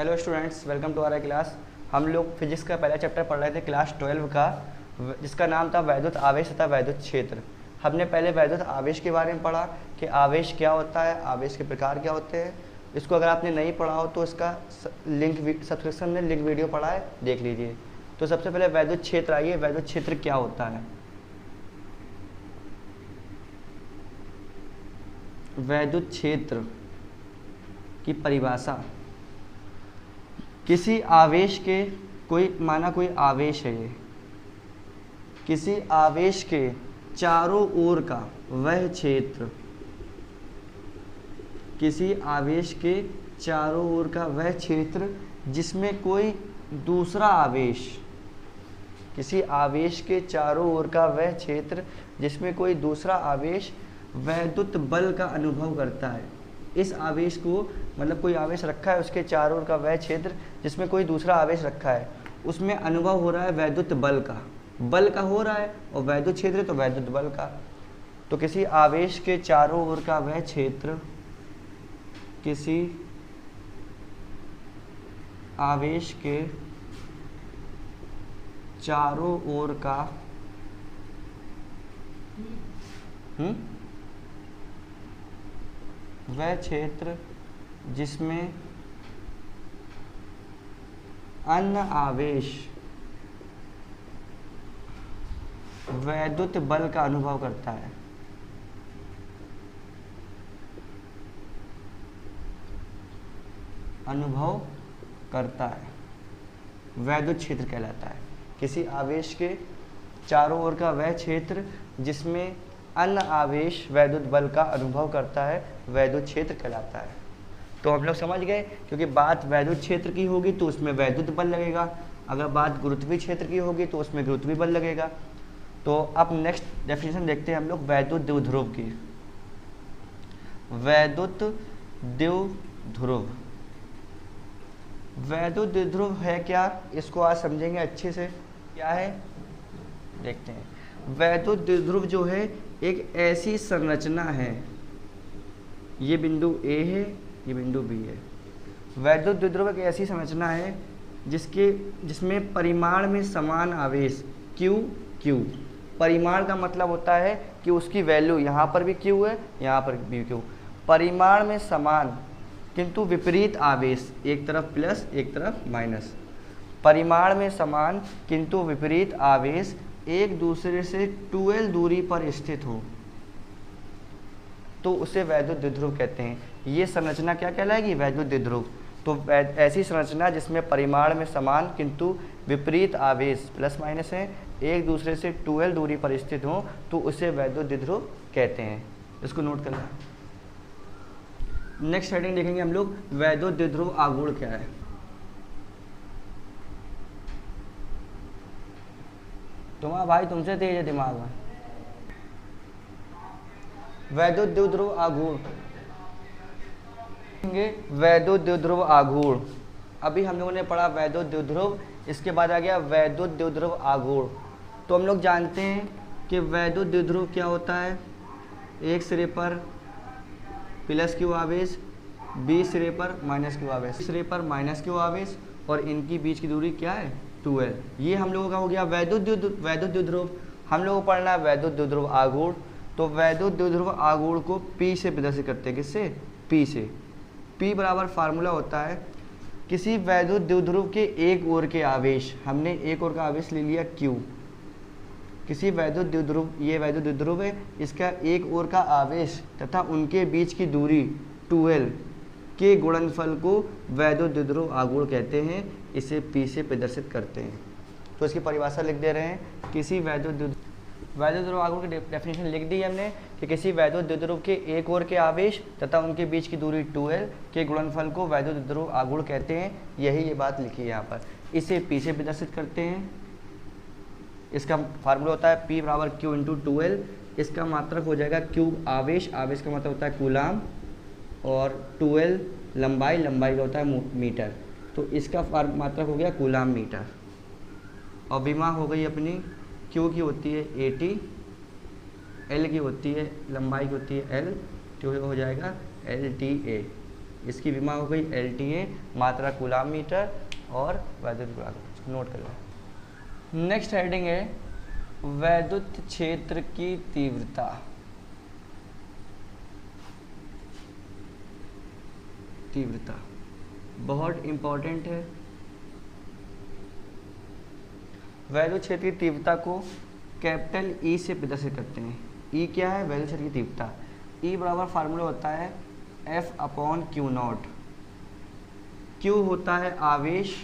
Hello students, welcome to our class. हम लोग physics का पहला चैप्टर पढ़ रहे थे क्लास 12 का, जिसका नाम था वैद्युत आवेश तथा वैद्युत क्षेत्र। हमने पहले वैद्युत आवेश के बारे में पढ़ा कि आवेश क्या होता है, आवेश के प्रकार क्या होते हैं। इसको अगर आपने नहीं पढ़ा हो तो इसका लिंक सब्सक्रिप्शन में लिंक वीडियो पढ़ा है, देख लीजिए। तो सबसे पहले वैद्युत क्षेत्र आइए, वैद्युत क्षेत्र क्या होता है। वैद्युत क्षेत्र की परिभाषा, किसी आवेश के कोई आवेश है, ये किसी आवेश के चारों ओर का वह क्षेत्र, किसी आवेश के चारों ओर का वह क्षेत्र जिसमें कोई दूसरा आवेश, किसी आवेश के चारों ओर का वह क्षेत्र जिसमें कोई दूसरा आवेश वैद्युत बल का अनुभव करता है। इस आवेश को मतलब कोई आवेश रखा है, उसके चारों ओर का वह क्षेत्र जिसमें कोई दूसरा आवेश रखा है, उसमें अनुभव हो रहा है वैद्युत बल का हो रहा है, और वैद्युत क्षेत्र तो वैद्युत बल का। तो किसी आवेश के चारों ओर का वह क्षेत्र, किसी आवेश के चारों ओर का वह क्षेत्र जिसमें अन्य आवेश वैद्युत बल का अनुभव करता है, वैद्युत क्षेत्र कहलाता है। किसी आवेश के चारों ओर का वह क्षेत्र जिसमें अन्य आवेश वैद्युत बल का अनुभव करता है, वैद्युत क्षेत्र कहलाता है। तो हम लोग समझ गए, क्योंकि बात वैद्युत क्षेत्र की होगी तो उसमें वैद्युत बल लगेगा, अगर बात गुरुत्वीय क्षेत्र की होगी तो उसमें गुरुत्वीय बल लगेगा। तो अब नेक्स्ट डेफिनेशन देखते हैं हम लोग वैद्युत द्विध्रुव की। वैद्युत द्विध्रुव, वैद्युत द्विध्रुव है क्या, इसको आज समझेंगे अच्छे से। क्या है देखते हैं। वैद्युत द्विध्रुव जो है एक ऐसी संरचना है, ये बिंदु ए है, ये बिंदु बी है। वैद्युत द्विध्रुव एक ऐसी संरचना है जिसमें परिमाण में समान आवेश Q, परिमाण का मतलब होता है कि उसकी वैल्यू यहाँ पर भी Q है, यहाँ पर भी Q, परिमाण में समान किंतु विपरीत आवेश, एक तरफ प्लस एक तरफ माइनस। परिमाण में समान किंतु विपरीत आवेश एक दूसरे से 2l दूरी पर स्थित हो तो उसे वैद्युत द्विध्रुव कहते हैं। ये संरचना क्या कहलाएगी, वैद्युत द्विध्रुव। तो ऐसी संरचना जिसमें परिमाण में समान किंतु विपरीत आवेश प्लस माइनस है, एक दूसरे से 2l दूरी पर स्थित हो तो उसे वैद्युत द्विध्रुव कहते हैं। इसको नोट कर लें। नेक्स्ट हेडिंग देखेंगे हम लोग, वैद्युत द्विध्रुव आघूर्ण क्या है। तुम्हारा भाई तुमसे तेज है दिमाग में। वैद्युत द्विध्रुव आघूर्ण, वैद्युत द्विध्रुव आघूर्ण। अभी हम लोगों ने पढ़ा वैद्युत द्विध्रुव, इसके बाद आ गया वैद्युत द्विध्रुव आघूर्ण। तो हम लोग जानते हैं कि वैद्युत द्विध्रुव क्या होता है, एक सिरे पर प्लस Q आवेश, बी सिरे पर माइनस Q आवेश, सिरे पर माइनस Q आवेश, और इनकी बीच की दूरी क्या है 2l। ये हम लोगों का हो गया वैद्युत द्विध्रुव। हम लोगों को पढ़ना है वैद्युत द्विध्रुव आघूर्ण। तो वैद्युत द्विध्रुव आघूर्ण को P से प्रदर्शित करते हैं, किससे, P से। P बराबर फार्मूला होता है किसी वैद्युत द्विध्रुव के एक ओर के आवेश, हमने एक ओर का आवेश ले लिया Q, किसी वैद्युत द्विध्रुव, ये वैद्युत द्विध्रुव है, इसका एक ओर का आवेश तथा उनके बीच की दूरी 2l के गुणनफल को वैद्युत द्विध्रुव आघूर्ण कहते हैं। इसे P से प्रदर्शित करते हैं। तो इसकी परिभाषा लिख दे रहे हैं, किसी वैद्युत द्विध्रुव आघूर्ण की डेफिनेशन लिख दी हमने कि किसी वैद्युत द्विध्रुव के एक ओर के आवेश तथा उनके बीच की दूरी 2l के गुणनफल को वैद्युत द्विध्रुव आघूर्ण कहते हैं। यही ये बात लिखी है यहाँ पर। इसे P से प्रदर्शित करते हैं। इसका फार्मूला होता है P बराबर Q इंटू 2l। इसका मात्रक हो जाएगा Q आवेश का मतलब होता है कूलाम, और 2l लंबाई का होता है मीटर। तो इसका मात्रक हो गया कूलाम मीटर। और विमा हो गई अपनी, Q की होती है 80, L की होती है लंबाई की होती है L, तो हो जाएगा LTA। इसकी विमा हो गई LTA, मात्रा कूलाम मीटर और वैद्युत गुणांक, नोट कर लें। नेक्स्ट हेडिंग है वैद्युत क्षेत्र की तीव्रता। तीव्रता बहुत इंपॉर्टेंट है। वैद्युत क्षेत्र की तीव्रता को कैपिटल E से प्रदर्शित करते हैं। E क्या है? वैद्युत क्षेत्र की तीव्रता। E बराबर फार्मूला होता है F/Q0। Q होता है आवेश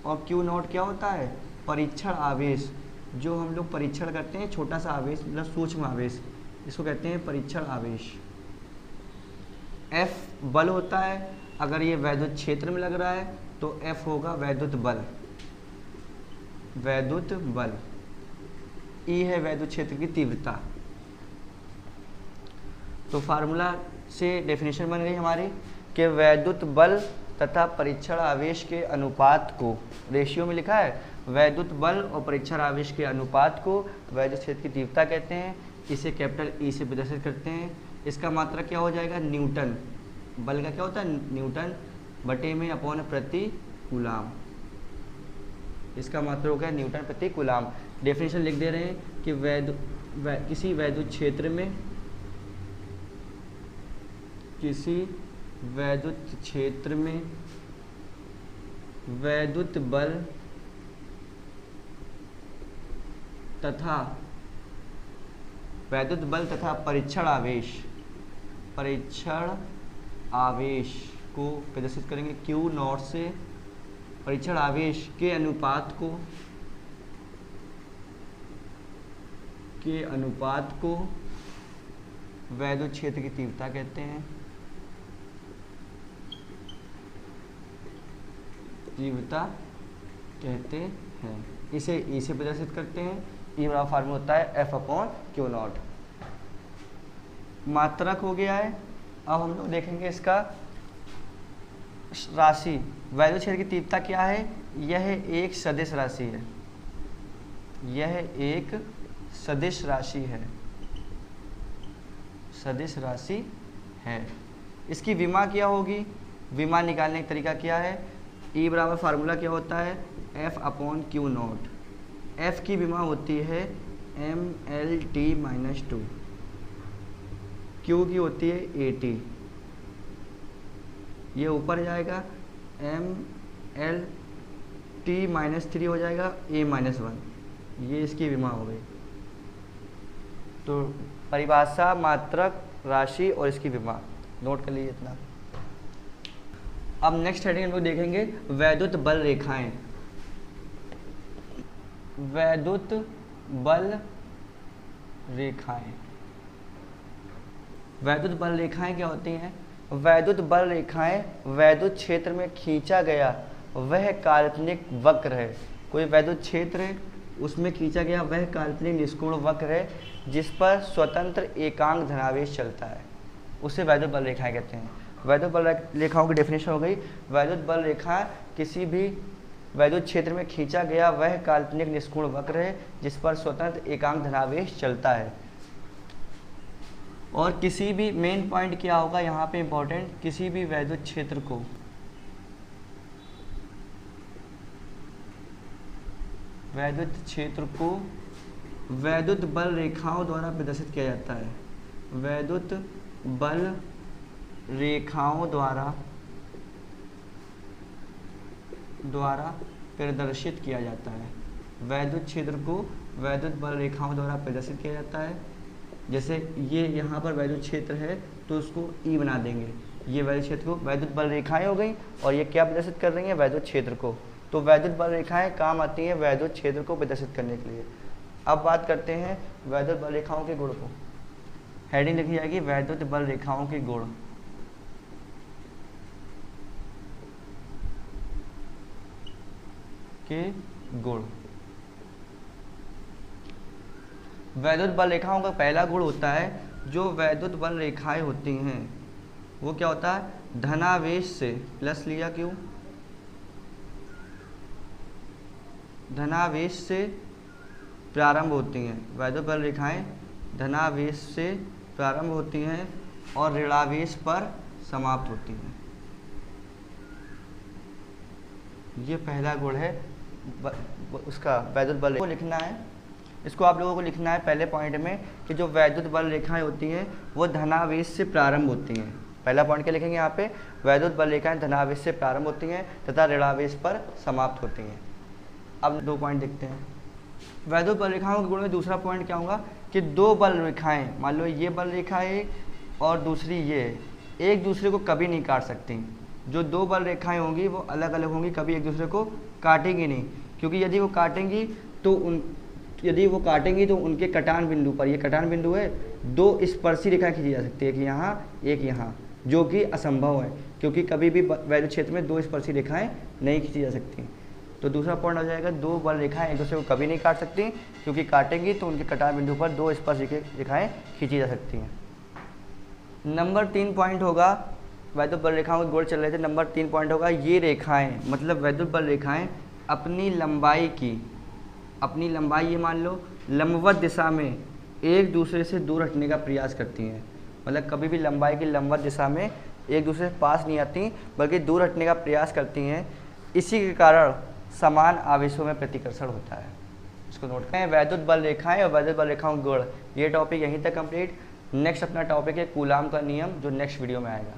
और Q0 क्या होता है? परीक्षण आवेश। जो हम लोग परीक्षण करते हैं, छोटा सा आवेश मतलब सूक्ष्म आवेश, इसको कहते हैं परीक्षण आवेश। F बल होता है, अगर ये वैद्युत क्षेत्र में लग रहा है तो F होगा वैद्युत बल। वैद्युत बल। E है वैद्युत क्षेत्र की तीव्रता। तो फार्मूला से डेफिनेशन बन गई हमारी कि वैद्युत बल तथा परीक्षण आवेश के अनुपात को, रेशियो में लिखा है, वैद्युत बल और परीक्षण आवेश के अनुपात को वैद्युत क्षेत्र की तीव्रता कहते हैं। इसे कैपिटल E से प्रदर्शित करते हैं। इसका मात्रा क्या हो जाएगा? न्यूटन। बल का क्या होता है? न्यूटन बटे में अपॉन प्रति कूलाम। इसका मात्रा हो गया न्यूटन प्रति कूलाम। डेफिनेशन लिख दे रहे हैं कि किसी वैद्युत क्षेत्र में, किसी वैद्युत क्षेत्र में वैद्युत बल तथा परीक्षण आवेश को प्रदर्शित करेंगे। Q0 से परीक्षण आवेश के अनुपात को वैद्युत क्षेत्र की तीव्रता कहते हैं। इसे E से प्रदर्शित करते हैं। E बराबर फार्मूला होता है F/Q0। मात्रक हो गया है। अब हम लोग देखेंगे इसका राशि। वैद्युत क्षेत्र की तीव्रता क्या है? यह एक सदिश राशि है। यह एक सदिश राशि है। सदिश राशि है। इसकी विमा क्या होगी? विमा निकालने का तरीका क्या है? E बराबर फार्मूला क्या होता है? F/Q0। F की विमा होती है mLT-2। Q की होती है AT। ये ऊपर जाएगा, mLT-3 हो जाएगा A-1। ये इसकी विमा हो गई। तो परिभाषा, मात्रक, राशि और इसकी विमा नोट कर लीजिए इतना। अब नेक्स्ट हेडिंग हम लोग देखेंगे वैद्युत बल रेखाएं। वैद्युत बल रेखाएं। वैद्युत बल रेखाएं क्या होती हैं? वैद्युत बल रेखाएं वैद्युत क्षेत्र में खींचा गया वह काल्पनिक वक्र है। कोई वैद्युत क्षेत्र है, उसमें खींचा गया वह काल्पनिक निष्कोण वक्र है जिस पर स्वतंत्र एकांक धनावेश चलता है, उसे वैद्युत बल रेखाएं कहते हैं। वैद्युत बल रेखाओं की डेफिनेशन हो गई, वैद्युत बल रेखा किसी भी वैद्युत क्षेत्र में खींचा गया वह काल्पनिक निष्कोण वक्र है जिस पर स्वतंत्र एकांक धनावेश चलता है। और किसी भी, मेन पॉइंट क्या होगा यहाँ पे इंपॉर्टेंट, किसी भी वैद्युत क्षेत्र को वैद्युत बल रेखाओं द्वारा प्रदर्शित किया जाता है। वैद्युत बल रेखाओं द्वारा प्रदर्शित किया जाता है। वैद्युत क्षेत्र को वैद्युत बल रेखाओं द्वारा प्रदर्शित किया जाता है। जैसे ये यहाँ पर वैद्युत क्षेत्र है तो उसको E बना देंगे। ये वैद्युत क्षेत्र को वैद्युत बल रेखाएं हो गई और ये क्या प्रदर्शित कर रही हैं? वैद्युत क्षेत्र को। तो वैद्युत बल रेखाएं काम आती हैं वैद्युत क्षेत्र को प्रदर्शित करने के लिए। अब बात करते हैं वैद्युत बल रेखाओं के गुण को। हेडिंग लिखी जाएगी वैद्युत बल रेखाओं के गुण। वैद्युत बल रेखाओं का पहला गुण होता है, जो वैद्युत बल रेखाएं होती हैं वो क्या होता है? धनावेश से, प्लस लिया क्यों? धनावेश से प्रारंभ होती हैं। वैद्युत बल रेखाएं धनावेश से प्रारंभ होती हैं और ऋणावेश पर समाप्त होती हैं। ये पहला गुण है उसका वैद्युत बल को लिखना है। इसको आप लोगों को लिखना है पहले पॉइंट में कि जो वैद्युत बल रेखाएं होती हैं वो धनावेश से प्रारंभ होती हैं। पहला पॉइंट क्या लिखेंगे यहाँ पे, वैद्युत बल रेखाएं धनावेश से प्रारंभ होती हैं तथा ऋणावेश पर समाप्त होती हैं। अब 2 पॉइंट देखते हैं। वैद्युत बल रेखाओं के गुण में दूसरा पॉइंट क्या होगा कि 2 बल रेखाएं, मान लो ये बल रेखा है और दूसरी ये, एक दूसरे को कभी नहीं काट सकती। जो 2 बल रेखाएं होंगी वो अलग अलग होंगी, कभी एक दूसरे को काटेंगी नहीं, क्योंकि यदि वो काटेंगी तो उनके कटान बिंदु पर, ये कटान बिंदु है, 2 स्पर्शी रेखाएं खींची जा सकती है, एक यहाँ, जो कि असंभव है क्योंकि कभी भी वैद्युत क्षेत्र में 2 स्पर्शी रेखाएं नहीं खींची जा सकती। तो दूसरा पॉइंट हो जाएगा 2 बल रेखाएं एक दूसरे को कभी नहीं काट सकती, क्योंकि काटेंगी तो उनके कटान बिंदु पर 2 स्पर्शी रेखाएं खींची जा सकती हैं। नंबर 3 पॉइंट होगा, वैद्युत बल रेखाओं के गुण चल रहे थे, नंबर 3 पॉइंट होगा ये रेखाएं, मतलब वैद्युत बल रेखाएं अपनी लंबाई ये मान लो लंबवत दिशा में एक दूसरे से दूर हटने का प्रयास करती हैं। मतलब कभी भी लंबाई की लंबवत दिशा में एक दूसरे से पास नहीं आती बल्कि दूर हटने का प्रयास करती हैं। इसी के कारण समान आवेशों में प्रतिकर्षण होता है। इसको नोट करें, वैद्युत बल रेखाएं और वैद्युत बल रेखाओं के गुण। ये टॉपिक यहीं तक कंप्लीट। नेक्स्ट अपना टॉपिक है कूलाम का नियम, जो नेक्स्ट वीडियो में आएगा।